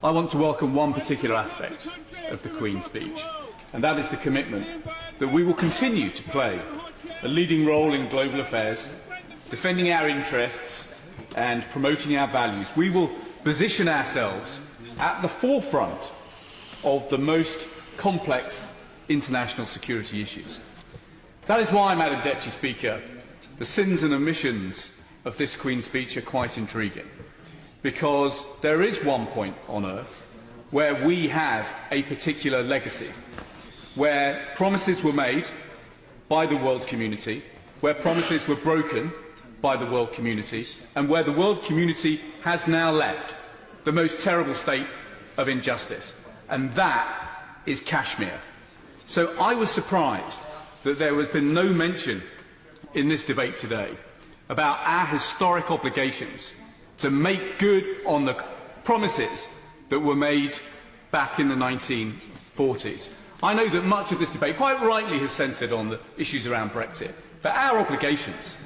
I want to welcome one particular aspect of the Queen's speech, and that is the commitment that we will continue to play a leading role in global affairs, defending our interests and promoting our values. We will position ourselves at the forefront of the most complex international security issues. That is why, Madam Deputy Speaker, the sins and omissions of this Queen's speech are quite intriguing, because there is one point on earth where we have a particular legacy, where promises were made by the world community, where promises were broken by the world community, and where the world community has now left the most terrible state of injustice, and that is Kashmir. So I was surprised that there has been no mention in this debate today about our historic obligations to make good on the promises that were made back in the 1940s. I know that much of this debate, quite rightly, has centred on the issues around Brexit, but our obligations,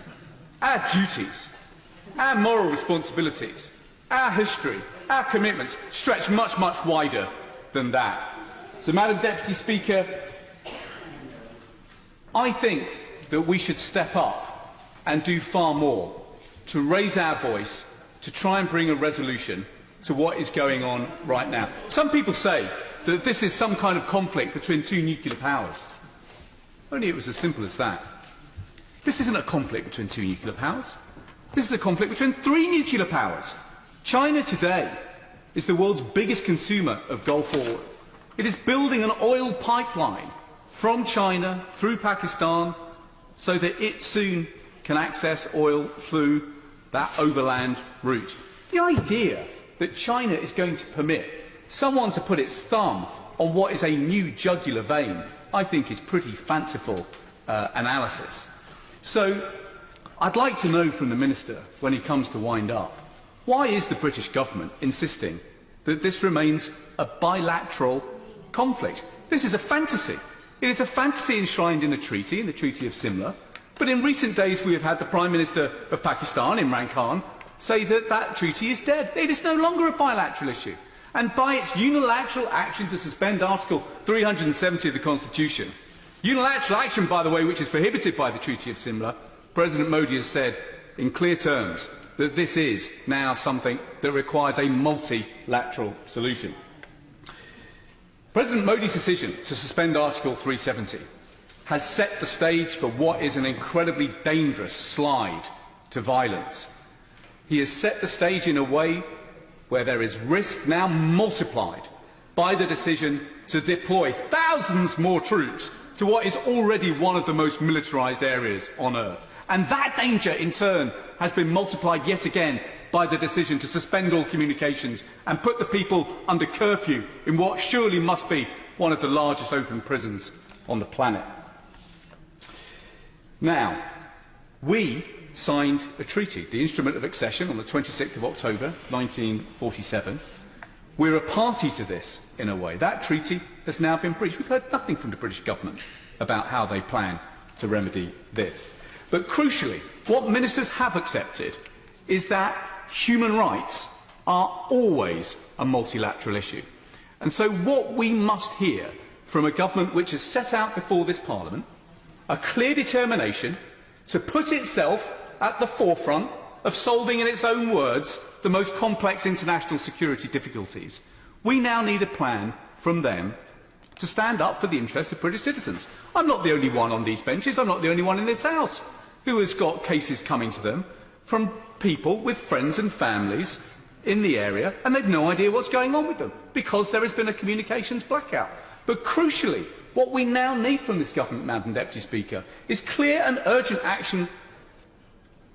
our duties, our moral responsibilities, our history, our commitments stretch much, much wider than that. So, Madam Deputy Speaker, I think that we should step up and do far more to raise our voice, to try and bring a resolution to what is going on right now. Some people say that this is some kind of conflict between two nuclear powers. Only it was as simple as that. This isn't a conflict between two nuclear powers. This is a conflict between three nuclear powers. China today is the world's biggest consumer of Gulf oil. It is building an oil pipeline from China through Pakistan so that it soon can access oil through that overland route. The idea that China is going to permit someone to put its thumb on what is a new jugular vein, I think, is pretty fanciful analysis. So I'd like to know from the Minister, when he comes to wind up, why is the British government insisting that this remains a bilateral conflict? This is a fantasy. It is a fantasy enshrined in a treaty, in the Treaty of Simla. But in recent days we have had the Prime Minister of Pakistan, Imran Khan, say that that treaty is dead. It is no longer a bilateral issue. And by its unilateral action to suspend Article 370 of the Constitution, unilateral action, by the way, which is prohibited by the Treaty of Simla, President Modi has said in clear terms that this is now something that requires a multilateral solution. President Modi's decision to suspend Article 370 has set the stage for what is an incredibly dangerous slide to violence. He has set the stage in a way where there is risk now multiplied by the decision to deploy thousands more troops to what is already one of the most militarised areas on earth. And that danger, in turn, has been multiplied yet again by the decision to suspend all communications and put the people under curfew in what surely must be one of the largest open prisons on the planet. Now, we signed a treaty, the Instrument of Accession, on the 26th of October 1947. We're a party to this, in a way. That treaty has now been breached. We've heard nothing from the British government about how they plan to remedy this. But crucially, what ministers have accepted is that human rights are always a multilateral issue. And so what we must hear from a government which has set out before this Parliament a clear determination to put itself at the forefront of solving, in its own words, the most complex international security difficulties. We now need a plan from them to stand up for the interests of British citizens. I'm not the only one on these benches, I'm not the only one in this House who has got cases coming to them from people with friends and families in the area, and they've no idea what's going on with them because there has been a communications blackout. But crucially, what we now need from this government, Madam Deputy Speaker, is clear and urgent action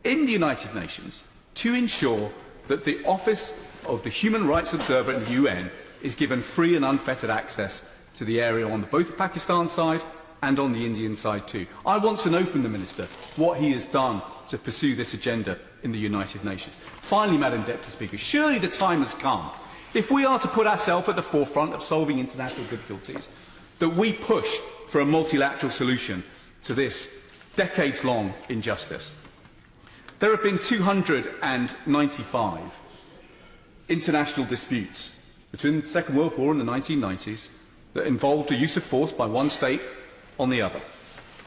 in the United Nations to ensure that the Office of the Human Rights Observer in the UN is given free and unfettered access to the area on both the Pakistan side and on the Indian side too. I want to know from the Minister what he has done to pursue this agenda in the United Nations. Finally, Madam Deputy Speaker, surely the time has come, if we are to put ourselves at the forefront of solving international difficulties, that we push for a multilateral solution to this decades-long injustice. There have been 295 international disputes between the Second World War and the 1990s that involved the use of force by one state on the other.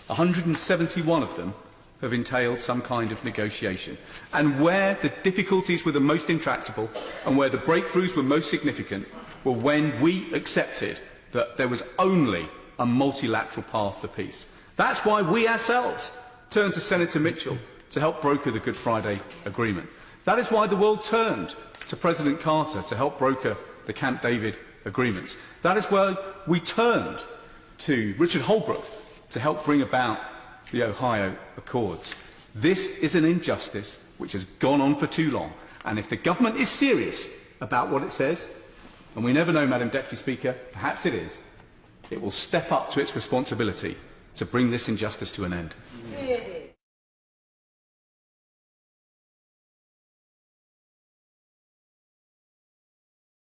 171 of them have entailed some kind of negotiation. And where the difficulties were the most intractable and where the breakthroughs were most significant were when we accepted that there was only a multilateral path to peace. That's why we ourselves turned to Senator Mitchell to help broker the Good Friday Agreement. That is why the world turned to President Carter to help broker the Camp David agreements. That is why we turned to Richard Holbrooke to help bring about the Ohio Accords. This is an injustice which has gone on for too long. And if the government is serious about what it says, and we never know, Madam Deputy Speaker, perhaps it is, it will step up to its responsibility to bring this injustice to an end.